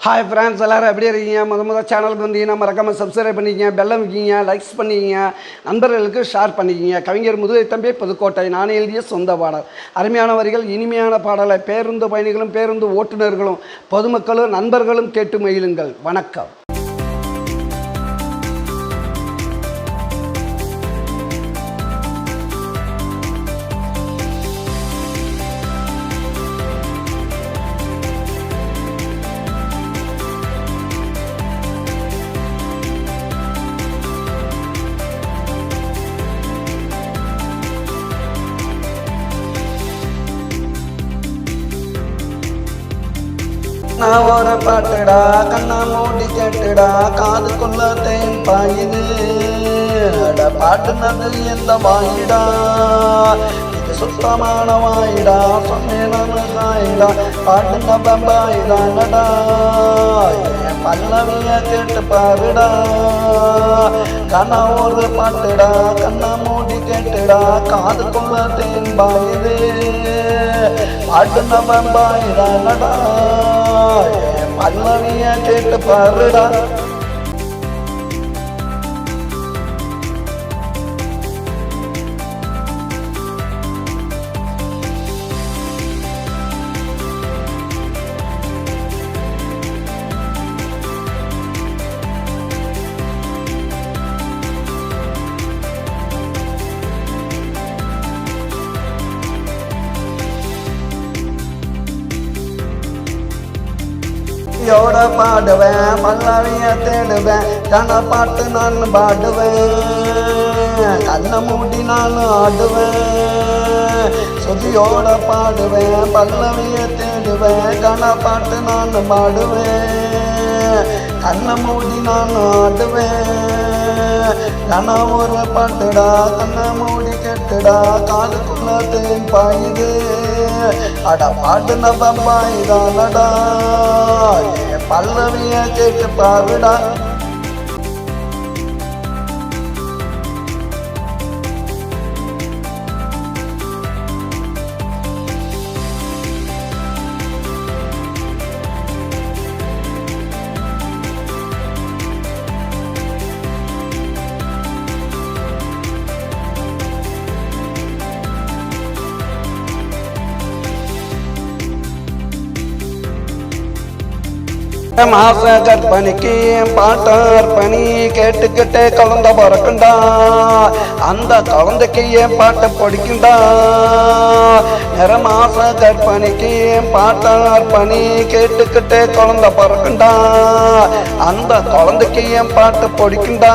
Hi friends, எல்லோரும் எப்படி இருக்கீங்க? முதல் சேனலுக்கு வந்தீங்கன்னா மறக்காமல் சப்ஸ்கிரைப் பண்ணிக்கிங்க, பெல்லம் வைக்கிங்க, லைக்ஸ் பண்ணிக்கிங்க, நண்பர்களுக்கு ஷேர் பண்ணிக்கிங்க. கவிஞர் முதுகை தம்பி புதுக்கோட்டை. நான் எழுதிய சொந்த பாடல். அருமையான வரிகள், இனிமையான பாடலை பேருந்து பயணிகளும் பேருந்து ஓட்டுநர்களும் பொதுமக்களும் நண்பர்களும் கேட்டு மகிழுங்கள். வணக்கம். நான் ஒரு பாட்டுடா, கண்ணா மூடி கேட்டுடா, காதுக்குள்ள தேன் பாயுது. பாட்டுனது எந்த வாயிடா, இது சுத்தமான வாயிடா, சொன்னேன் ஆயிடா, பாட்டுன பம்பாயிடானடா, என் பல்லவிய கேட்டு பாருடா. கண்ணா ஒரு பாட்டுடா, கண்ணா மூடி கேட்டுடா, காதுக்குள்ள தேன் பாயுது. பாட்டுன பம்பாயிடானடா, பல்லவிய கேட்டு பாருடா. யோட பாடுவேன், பல்லவிய தேடுவேன், கன பாட்டு நான் பாடுவேன், கண்ணை மூடி நான் ஆடுவேன். சுதியோட பாடுவேன், பல்லவிய தேடுவேன், கன பாட்டு நான் பாடுவேன், கண்ணை மூடி நான் ஆடுவேன். கன ஒரு பாட்டுடா, கண்ணை மூடி கெட்டுடா, காதுக்குள்ள தேன் பாயுது. அட பாட்டுன பம்பாயிதானடா, பல்லவிய கேட்டு பாருடா. மாச கற்பனைக்கு பாட்டார் பணி கேட்டுக்கிட்டே குழந்தை பிறக்குண்டா, அந்த குழந்தைக்கு என் பாட்டை படிக்குண்டா. மாச கற்பனைக்கு பாட்டார் பணி கேட்டுக்கிட்டே குழந்தை பிறக்குண்டா, அந்த குழந்தைக்கு என் பாட்டு படிக்குண்டா.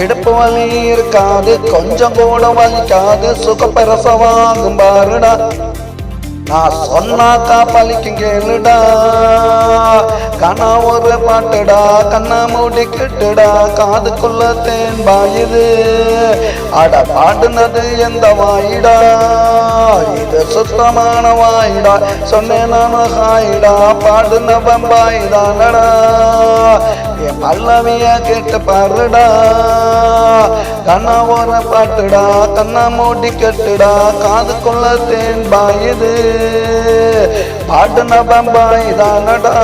இடுப்பு வலி இருக்காது, கொஞ்சம் கூட வலிக்காது, சுகப்பிரசவாகும் பாருடா. நான் சொன்னாக்கா பலிக்கும் கேளுடா. கண்ணா ஒரு பாட்டுடா, கண்ணா மூடி கிட்டுடா, காதுக்குள்ள தேன் பாயுது. அட பாடுனது எந்த வாயிடா, இது சுத்தமான வாயிடா, சொன்னேன் நானு ஹாயிடா, பாடுன பம்பாயிதானடா, என் பல்லவிய கேட்டு பாருடா. கண்ணா ஒரு பாட்டுடா, கண்ணா மூடி கட்டுடா, காதுக்குள்ள தேன் பாயுது. பாட்டுன பம்பாயிதானடா,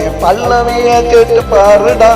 என் பல்லவிய கேட்டு பாருடா.